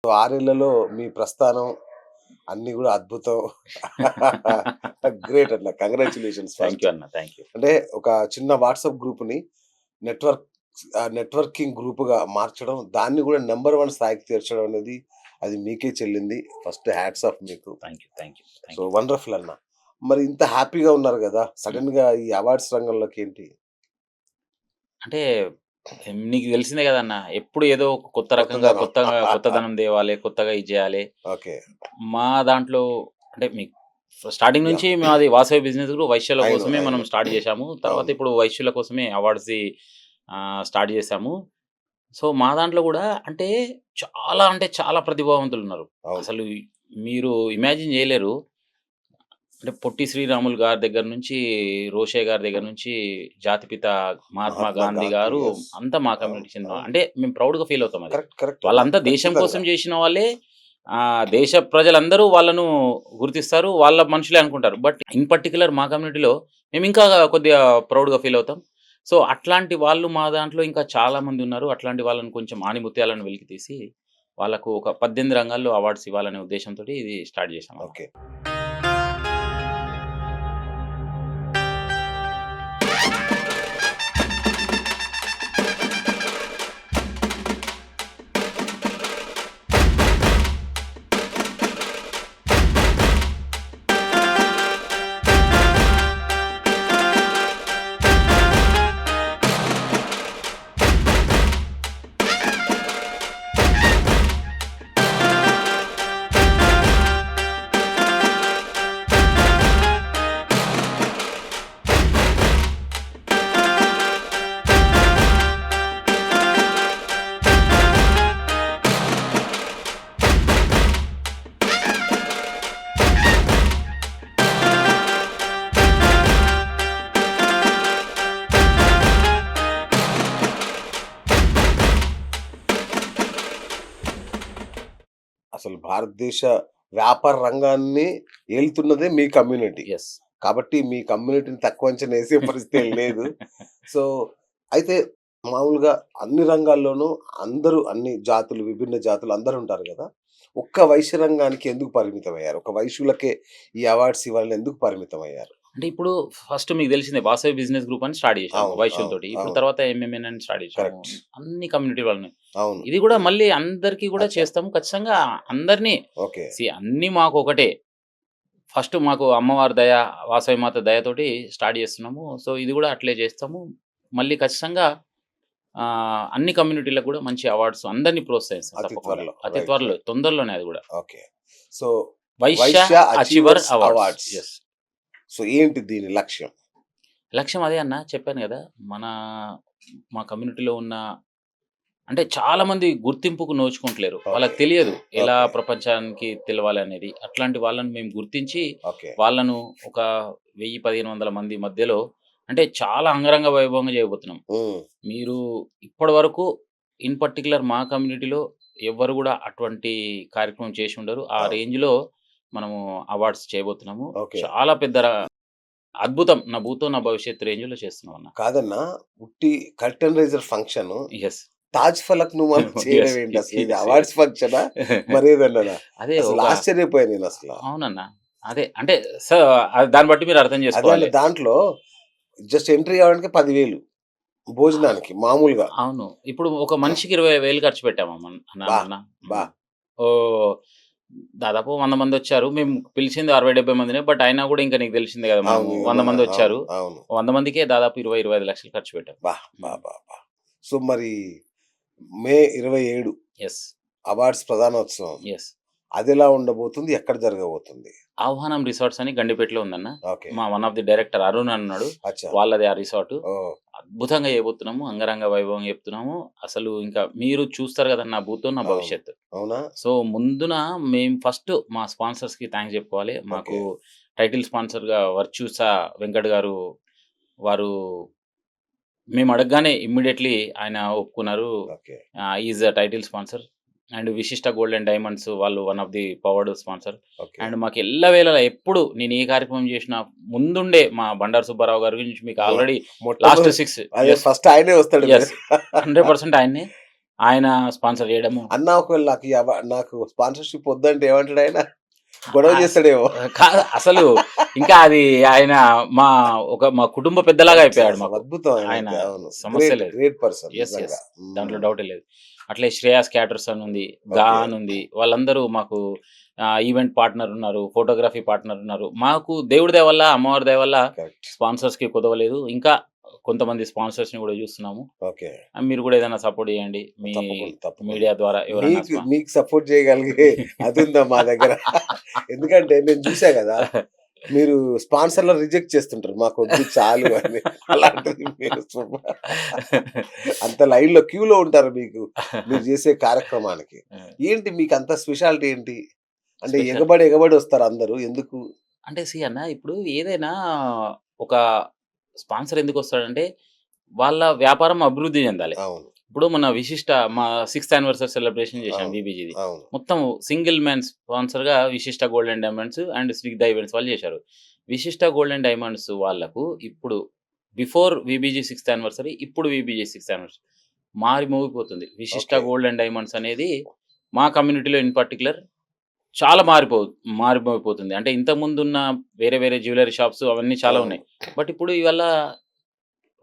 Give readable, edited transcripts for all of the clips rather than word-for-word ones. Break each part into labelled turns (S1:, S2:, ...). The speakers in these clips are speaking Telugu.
S1: 6 ఏళ్లలో మీ ప్రస్థానం అన్నీ గూడా అద్భుతం. గ్రేట్ అన్న. Congratulations
S2: thank
S1: first.
S2: యూ అన్న. Thank you.
S1: అంటే ఒక చిన్న వాట్సాప్ గ్రూప్‌ని నెట్వర్క్ నెట్వర్కింగ్ గ్రూప్‌గా మార్చడం, దాన్ని గూడా నంబర్ 1 స్థాయికి చేర్చడం అనేది అది మీకే చెల్లింది. ఫస్ట్ హ్యాట్స్ ఆఫ్ మీకు.
S2: Thank you. Thank you.
S1: So
S2: thank you.
S1: Wonderful అన్న. మరి ఇంత హ్యాపీగా ఉన్నారు గదా!
S2: హ్మ్.
S1: సడెన్‌గా ఈ అవార్డ్స్ రంగంలోకి ఏంటి?
S2: అంటే నీకు తెలిసిందే గదన్న. ఎప్పుడు ఏదో ఒక కొత్త రకంగా,
S1: కొత్తదనం.
S2: కొత్తగా కొత్తదనం తేవాలే, కొత్తగా ఇది జేయాలే.
S1: ఓకే.
S2: మా దాంట్లో అంటే మీకు స్టార్టింగ్ నుంచి
S1: యాహ్!
S2: మాది వాసవి బిజినెస్ గ్రూప్ వైశ్యుల
S1: ఐ నో.
S2: కోసమే
S1: ఐ
S2: మనం
S1: నో.
S2: స్టార్ట్ జేశాము. తర్వాత
S1: అవును.
S2: ఇప్పుడు వైశ్యుల కోసమే అవార్డ్స్‌ది స్టార్ట్ జేశాము. సో, మా దాంట్లో గూడా అంటే చాలా ప్రతిభావంతులున్నారు.
S1: అవును.
S2: అసలు మీరు ఇమాజిన్ జేయలేరు. అంటే 'పొట్టి శ్రీరాములు' గారి దగ్గర నుంచి, 'రోషయ్య' గారి దగ్గర నుంచి, జాతిపిత మహాత్మా
S1: మహాత్మా
S2: గాంధీ
S1: గాంధీ.
S2: గారు
S1: యెస్.
S2: అంతా మా
S1: అవును.
S2: కమ్యూనిటీకి చెందిన
S1: అవును.
S2: అంటే మేము ప్రౌడ్‌గా ఫీల్ అవుతాం అది.
S1: కరెక్ట్. కరెక్ట్ అన్న.
S2: వాళ్ళంతా దేశం కోసం
S1: ఖచ్చితంగా.
S2: చేసిన వాళ్ళే. దేశ ప్రజలందరూ వాళ్ళను గుర్తిస్తారు. వాళ్ళ మనుషులే అనుకుంటారు. బట్ ఇన్ పర్టిక్యులర్ మా కమ్యూనిటీలో మేమింకా కొద్దిగా ప్రౌడ్‌గా ఫీల్ అవుతాం. సో, అట్లాంటి వాళ్ళు మా దాంట్లో ఇంకా చాలా మంది ఉన్నారు. అట్లాంటి వాళ్ళని కొంచెం ఆణిముత్యాలను వెలికి తీసి, వాళ్ళకు ఒక 18 రంగాల్లో అవార్డ్స్ ఇవ్వాలనే ఉద్దేశంతోటి ఇది స్టార్ట్ చేశామన్నమాట.
S1: ఓకే. అసలు భారతదేశ వ్యాపార రంగాన్ని ఏలుతున్నదే మీ కమ్యూనిటీ.
S2: యెస్.
S1: కాబట్టి మీ కమ్యూనిటీని తక్కువ అంచనా ఏసే పరిస్థితి ఏం లేదు. సో, అయితే మామూలుగా అన్ని రంగాల్లోనూ అందరూ అన్ని జాతులు, విభిన్న జాతులు అందరూ ఉంటారు గదా! ఒక్క వైశ్య రంగానికి ఎందుకు పరిమితమయ్యారు? ఒక వైశ్యులకే ఈ అవార్డ్స్ ఇవ్వాలని ఎందుకు పరిమితమయ్యారు?
S2: అంటే ఇప్పుడు ఫస్ట్ మీకు తెలిసిందే వాసవి బిజినెస్ గ్రూప్ అని స్టార్ట్ చేశాము
S1: అవును. అవును.
S2: వైశ్యులతోటి. ఇప్పుడు
S1: అవును.
S2: తర్వాత ఎంఎంఎన్ అని స్టార్ట్ చేశాము.
S1: కరెక్ట్.
S2: అన్ని కమ్యూనిటీ వాళ్ళని.
S1: అవును.
S2: ఇది కూడా మళ్ళీ అందరికీ కూడా
S1: అచ్చా!
S2: చేస్తాము. ఖచ్చితంగా అందరిని
S1: ఓకే.
S2: అన్నీ మాకొకటే. ఫస్ట్ మాకు అమ్మవారి దయ, వాసవి మాత దయతోటి స్టార్ట్ చేస్తున్నాము. సో, ఇది కూడా అట్లే చేస్తాము. మళ్ళీ ఖచ్చితంగా అన్ని కమ్యూనిటీలకు కూడా మంచి అవార్డ్స్ అందరిని ప్రోత్సహిస్తాం
S1: అతి
S2: తప్పకుండా.
S1: త్వరలో.
S2: అతి
S1: రైట్.
S2: త్వరలో
S1: రైట్.
S2: తొందరలోనే అది కూడా.
S1: Okay. So,
S2: Vysya
S1: Vysya
S2: achiever
S1: achievers
S2: awards.
S1: Awards.
S2: Yes.
S1: So, ఏంటి దీని లక్ష్యం?
S2: లక్ష్యం అదే అన్న చెప్పాను గదా! మా కమ్యూనిటీలో ఉన్న అంటే చాలా మంది గుర్తింపుకు నోచుకుంటలేరు. వాళ్ళకి
S1: ఓకే.
S2: తెలియదు ఎలా
S1: ఓకే.
S2: ప్రపంచానికి తెలవాలనేది. అట్లాంటి వాళ్ళని మేము గుర్తించి,
S1: ఓకే.
S2: వాళ్ళను ఒక 1000, 1500 మంది మధ్యలో అంటే చాలా అంగరంగ వైభవంగా చేయబోతున్నాం.
S1: హ్మ్.
S2: మీరు ఇప్పటి వరకు ఇన్ పర్టిక్యులర్ మా కమ్యూనిటీలో ఎవ్వరు గూడా అటువంటి కార్యక్రమం చేసి ఉండరు. ఆ
S1: అవును.
S2: రేంజ్‌లో మనము అవార్డ్స్ చేయబోతున్నాము.
S1: ఓకే.
S2: చాలా పెద్ద అద్భుతం. నా భూతో నా భవిష్యత్తు రేంజ్‌లో చేస్తున్నామన్న.
S1: కాదన్నా ఉట్టి curtain raiser function
S2: yes.
S1: Taj Falaknuma చేయడం
S2: యెస్.
S1: ఏంటి అసలు? ఇది
S2: యెస్.
S1: Awards
S2: yes.
S1: ఫంక్షనా? మరేదన్నానా?
S2: అదే
S1: అసలు
S2: ఒక
S1: ఆశ్చర్యపోయాను నేనసల.
S2: అవునన్న. అదే అంటే సో, దాన్ని బట్టి మీరు అర్థం
S1: అదే అంటే
S2: చేసుకోవాలి.
S1: దాంట్లో జస్ట్ ఎంట్రీ కావడానికే 10,000 భోజనానికి మామూలుగా.
S2: అవును. ఇప్పుడు ఒక మనిషికి 20,000 ఖర్చు పెట్టామమ్మ అన్న
S1: బా!
S2: మొన్న.
S1: బా!
S2: ఓహ్! దాదాపు 100 మందొచ్చారు. మేము పిలిచింది 60, 70 మందినే. బట్ అయినా గూడా ఇంకా నీకు తెలిసిందే గదా! మనము
S1: అవును.
S2: 100
S1: అవును.
S2: మందొచ్చారు.
S1: అవును.
S2: 100 మందికే దాదాపు 20, 25 లక్షలు ఖర్చు పెట్టాం.
S1: బా! బా!
S2: హ్మ్.
S1: బా! బా! సో, మరి మే 27
S2: యెస్.
S1: అవార్డ్స్ ప్రదానోత్సవం.
S2: యెస్.
S1: అదెలా ఉండబోతుంది? ఎక్కడ జరగబోతుంది?
S2: ఆహ్వానం రిసార్ట్స్ అని గండిపేటలో ఉందన్న.
S1: ఓకే.
S2: మా one of the director Arun అని ఉన్నాడు.
S1: అచ్చా!
S2: వాళ్ళదే ఆ రిసార్టు.
S1: ఓహ్!
S2: అద్భుతంగా చేయబోతున్నాము. అంగరంగ వైభవంగా చెప్తున్నాము. అసలు ఇంకా మీరు చూస్తారు గదా! నా భూతో నా
S1: అవును.
S2: భవిష్యత్తు.
S1: అవునా?
S2: సో, ముందున మేము ఫస్ట్ మా స్పాన్సర్స్‌కి థాంక్స్ చెప్పుకోవాలి. మాకు
S1: ఓకే.
S2: టైటిల్ స్పాన్సర్‌గా వర్చ్యూసా వెంకట్ గారు వారు మేము అడగగానే ఇమ్మీడియేట్‌లీ ఆయన ఒప్పుకున్నారు.
S1: Okay.
S2: He is a title sponsor. And విశిష్ట గోల్డ్ అండ్ డైమండ్స్ వాళ్ళు one of the powered sponsor.
S1: Okay.
S2: And మాకు ఎల్లవేళలా ఎప్పుడు నేను ఏ కార్యక్రమం చేసినా ముందుండే మా బండారు సుబ్బారావు గారి గురించి మీకు
S1: మొ
S2: ఆల్రెడీ లాస్ట్
S1: మొట్టమొదటి
S2: 6
S1: అదే
S2: యెస్.
S1: ఫస్ట్ ఆయనే వస్తాడు.
S2: యెస్. 100% ఆయన్నే. ఆయన స్పాన్సర్ చేయడము.
S1: అన్న ఒకవేళ నాకు స్పాన్సర్‌షిప్ వద్దంటే ఏమంటాడు ఆయన? గొడవ
S2: ఆ!
S1: చేస్తాడేమో.
S2: కాదు అసలు ఇంకా అది ఆయన మా కుటుంబ పెద్దలాగా అయిపోయాడు మాకు.
S1: అద్భుతం
S2: ఆయన
S1: ఆయనైతే. అవును.
S2: సమస్య
S1: గ్రేట్,
S2: లేదు.
S1: Great person
S2: yes.
S1: నిజంగా.
S2: దాంట్లో
S1: హ్మ్.
S2: డౌటే లేదు. అట్లే శ్రేయాస్ క్యాటర్స్ అని ఉంది. గా
S1: ఓకే.
S2: అని ఉంది. వాళ్ళందరూ మాకు ఈవెంట్ పార్ట్నర్ ఉన్నారు. ఫోటోగ్రఫీ పార్ట్నర్ ఉన్నారు. మాకు దేవుడి దయ వల్ల, అమ్మవారి దయ వల్ల
S1: కరెక్ట్.
S2: స్పాన్సర్స్‌కి కుదవలేదు. ఇంకా కొంతమంది స్పాన్సర్స్‌ని కూడా చూస్తున్నాము.
S1: ఓకే.
S2: మీరు కూడా ఏదైనా సపోర్ట్ చేయండి. మీ
S1: తప్పకుండా, తప్పకుండా.
S2: మీడియా ద్వారా ఎవరైనా
S1: మీకు సపోర్ట్ చేయగలిగే అదుందా మా దగ్గర? ఎందుకంటే నేను చూసా గదా! మీరు స్పాన్సర్‌లను రిజెక్ట్ చేస్తుంటారు. మాకొద్దు చాలు అని. అలాంటిది మీరు అంత లైన్‌లో క్యూలో ఉంటారు మీరు చేసే కార్యక్రమానికి. ఏంటి మీకంత స్పెషాలిటీ ఏంటి? అంటే
S2: స్పెషల్
S1: ఎగబడి వస్తారు అందరూ. ఎందుకు?
S2: అంటే అన్న ఇప్పుడు ఏదైనా ఒక స్పాన్సర్ ఎందుకొస్తాడంటే, వాళ్ళ వ్యాపారం అభివృద్ధి చెందాలి.
S1: అవును.
S2: ఇప్పుడు మన మా 6థ్ యానివర్సరీ సెలబ్రేషన్ చేశాం
S1: అవును.
S2: వీబీజీది.
S1: అవును.
S2: మొత్తం సింగిల్ మ్యాన్ స్పాన్సర్‌గా Vishishta gold and diamonds and Snigdha events వాళ్ళు చేశారు. విశిష్ట గోల్డ్ అండ్ డైమండ్స్ వాళ్ళకు ఇప్పుడు బిఫోర్ వీబీజీ 6థ్ యానివర్సరీ, ఇప్పుడు వీబీజీ 6థ్ యానివర్సరీ మోగిపోతుంది. Vishishta
S1: okay.
S2: Gold and diamonds అనేది మా కమ్యూనిటీలో ఇన్ పర్టిక్యులర్ చాలా మారిపోతుంది. అంటే ఇంతకుముందున్న వేరే వేరే జ్యువెల్లరీ షాప్స్ అవన్నీ చాలా
S1: అవును.
S2: ఉన్నాయి. బట్ ఇప్పుడు ఇవాళ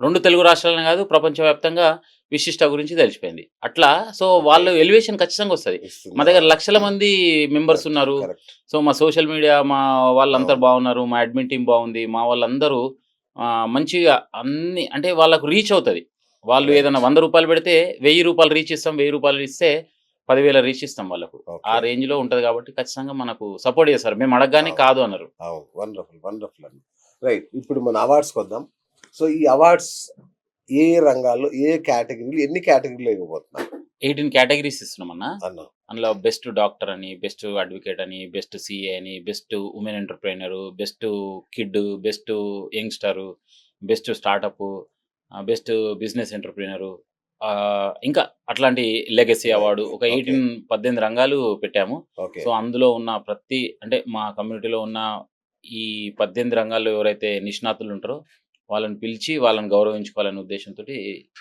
S2: 2 తెలుగు రాష్ట్రాలనే కాదు ప్రపంచవ్యాప్తంగా విశిష్ట గురించి తెలిసిపోయింది. అట్లా సో,
S1: ఓకే.
S2: వాళ్ళు ఎలివేషన్ ఖచ్చితంగా వస్తది. మా
S1: ఇస్తుందా?
S2: దగ్గర లక్షల మంది మెంబర్స్
S1: కరెక్ట్.
S2: ఉన్నారు.
S1: కరెక్ట్.
S2: సో, మా సోషల్ మీడియా వాళ్ళందరూ
S1: అవును.
S2: బాగున్నారు. మా అడ్మిన్ టీమ్ బాగుంది. మా వాళ్ళందరూ మంచిగా అన్ని అంటే వాళ్ళకు రీచ్ అవుతది. వాళ్ళు
S1: రైట్.
S2: ఏదైనా రూ. 100 పెడితే రూ. 1000 రీచ్ ఇస్తాం. రూ. 1000 ఇస్తే 10,000 రీచ్ ఇస్తాం వాళ్ళకు. ఆ
S1: ఓకే.
S2: రేంజ్‌లో ఉంటది కాబట్టి ఖచ్చితంగా మనకు సపోర్ట్ చేస్తారు. మేము అడగగానే
S1: అవును.
S2: కాదు అనరు.
S1: అవును. వండర్‌ఫుల్. వండర్‌ఫుల్ అండి. రైట్. ఇప్పుడు మన అవార్డ్స్‌కొద్దాం. సో, ఈ అవార్డ్స్ ఏ రంగాల్లో, ఏ కేటగిరీలు, ఎన్ని కేటగిరీలో ఇవ్వబోతున్నారు
S2: 18 కేటగరీస్ ఇస్తున్నామన్న.
S1: అన్న?
S2: అందులో బెస్ట్ డాక్టర్ అని, బెస్ట్ అడ్వకేట్ అని, బెస్ట్ సీఏ అని, best women entrepreneur, best kid, best youngster, best startup, best business entrepreneur, ఇంకా అట్లాంటి లెగసీ అవార్డు ఒక
S1: ఓకే.
S2: 18 రంగాలు పెట్టాము.
S1: ఓకే.
S2: సో, అందులో ఉన్న అంటే మా కమ్యూనిటీలో ఉన్న ఈ 18 రంగాల్లో ఎవరైతే నిష్ణాతులు ఉంటారో వాళ్ళని పిలిచి వాళ్ళని గౌరవించుకోవాలనే ఉద్దేశంతోటి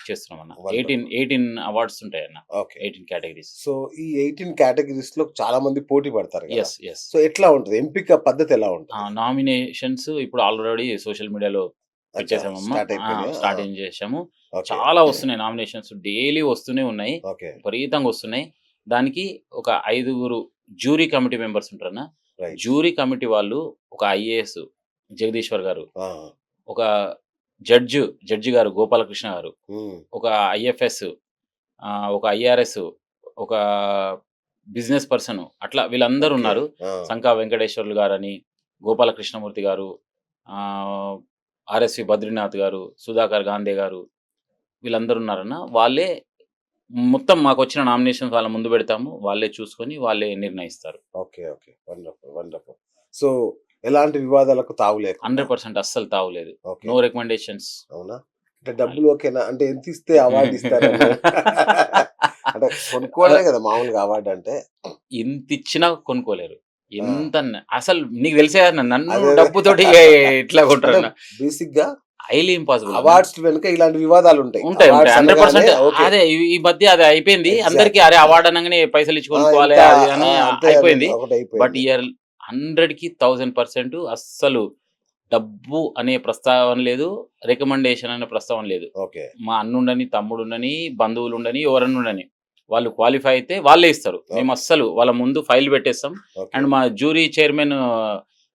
S2: చేస్తున్నామన్న.
S1: వండర్‌ఫుల్.
S2: 18 అవార్డ్స్ ఉంటాయన్న.
S1: ఓకే.
S2: 18 కేటగరీస్.
S1: సో, ఈ 18 కేటగిరీస్‌లో చాలా మంది పోటీ పడతారు గదా!
S2: యెస్.
S1: సో, ఎట్లా ఉంటది? ఎంపిక పద్ధతి ఎలా ఉంటది?
S2: నామినేషన్స్ ఇప్పుడు ఆల్రెడీ సోషల్ మీడియాలో
S1: అచ్చా!
S2: పెట్టేసామమ్మా.
S1: స్టార్ట్ అయిపోయినాయా? ఆ!
S2: స్టార్టింగ్ చేశాము.
S1: ఓకే.
S2: చాలా వస్తున్నాయి నామినేషన్స్. డైలీ వస్తూనే ఉన్నాయి.
S1: ఓకే.
S2: విపరీతంగా వస్తున్నాయి. దానికి ఒక 5గురు జ్యూరీ కమిటీ మెంబర్స్ ఉంటారన్న.
S1: రైట్.
S2: జ్యూరీ కమిటీ వాళ్ళు ఒక ఐఏఎస్ జగదీశ్వర్ గారు,
S1: ఆ!
S2: ఒక జడ్జి గారు గోపాలకృష్ణ గారు,
S1: హ్మ్.
S2: ఒక ఐఎఫ్ఎస్, ఒక ఐఆర్ఎస్, ఒక బిజినెస్ పర్సన్ అట్లా వీళ్ళందరూ
S1: ఓకే.
S2: ఉన్నారు.
S1: ఆ!
S2: సంకా వెంకటేశ్వర్లు గారని, గోపాలకృష్ణమూర్తి గారు, ఆర్ఎస్వి బద్రీనాథ్ గారు, సుధాకర్ గాంధీ గారు వీళ్ళందరూ ఉన్నారన్న. వాళ్ళే మొత్తం మాకొచ్చిన నామినేషన్స్ వాళ్ళ ముందు పెడతాము. వాళ్ళే చూసుకొని వాళ్ళే నిర్ణయిస్తారు.
S1: Okay. Okay. Wonderful. Wonderful. So, ఎలాంటి వివాదాలకు తావు లేకుండా
S2: 100% అస్సలు తావులేదు.
S1: ఓకే.
S2: No recommendations.
S1: అవునా? అంటే డబ్బులు ఓకేనా? అంటే ఎంతిస్తే అవార్డ్ ఇస్తారని అంటే కొనుక్కోవడమే గదా! మామూలుగా అవార్డ్ అంటే.
S2: ఇంతిచ్చినా కొనుక్కోలేరు.
S1: ఆ!
S2: అసలు నీకు తెలిసే అన్న నన్ను
S1: అదే.
S2: డబ్బుతోటి ఎట్లా
S1: అంటే
S2: కొంటారన్న?
S1: బేసిక్‌గా
S2: హైలీ ఇంపాసిబుల్ అన్న.
S1: అవార్డ్స్ వెనుక ఇలాంటి వివాదాలుంటాయి.
S2: ఉంటాయి.
S1: అవార్డ్స్ అనగానే
S2: 100%
S1: ఓకే.
S2: అదే ఈ మధ్య అది అయిపోయింది. అందరికి
S1: ఎగ్జాక్ట్‌లీ.
S2: అరే అవార్డ్ అనంగానే పైసలిచ్చి
S1: ఆ!
S2: కొనుక్కోవాలి
S1: ఇంత
S2: అది అని
S1: అంతే అని
S2: అయిపోయింది. బట్
S1: ఒకటైపోయింది.
S2: ఇయర్ 100కి 1000% అస్సలు డబ్బు అనే ప్రస్తావన లేదు. రికమెండేషన్ అనే ప్రస్తావన లేదు.
S1: ఓకే.
S2: మా అన్నుండని, తమ్ముడుండని, బంధువులుండని, ఎవరన్నా ఉండని. వాళ్ళు క్వాలిఫై అయితే వాళ్ళే ఇస్తారు. మేము
S1: ఓకే.
S2: అస్సలు వాళ్ళ ముందు ఫైల్ పెట్టేస్తాం.
S1: ఓకే.
S2: అండ్ మా జ్యూరీ చైర్మన్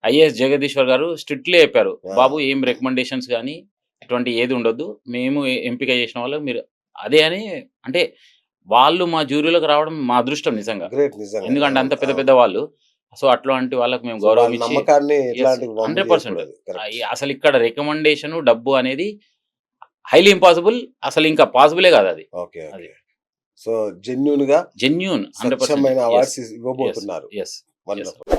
S2: ఐఏఎస్ జగదీశ్వర్ గారు స్ట్రిక్ట్‌లీ చెప్పారు.
S1: ఆ!
S2: బాబు ఏం రికమెండేషన్స్ గాని ఇటువంటి ఏది ఉండొద్దు. మేము ఎంపిక చేసిన వాళ్ళకి మీరు అదే అని అంటే వాళ్ళు మా జ్యూరీలోకి రావడం మా అదృష్టం నిజంగా.
S1: గ్రేట్ నిజంగా.
S2: ఎందుకంటే అంత
S1: అవును.
S2: పెద్ద
S1: అవును.
S2: పెద్ద వాళ్ళు. సో, అట్లాంటి వాళ్ళకి మేము
S1: సో,
S2: గౌరవం
S1: వాళ్ళ
S2: ఇచ్చి
S1: నమ్మకాన్ని
S2: యెస్.
S1: ఎట్లాంటి వమ్ము
S2: 100%
S1: చేయకూడదు. కరెక్ట్.
S2: అసలిక్కడ రికమెండేషన్, డబ్బు అనేది హైలీ ఇంపాసిబుల్. అసలింకా పాసిబులే కాదది.
S1: ఓకే.
S2: అది.
S1: ఓకే. సో, జెన్యూన్‌గా
S2: జెన్యూన్ 100%
S1: స్వచ్ఛమైన
S2: యెస్.
S1: అవార్డ్స్ ఇవ్వబోతున్నారు.
S2: యెస్.
S1: వండర్‌ఫుల్.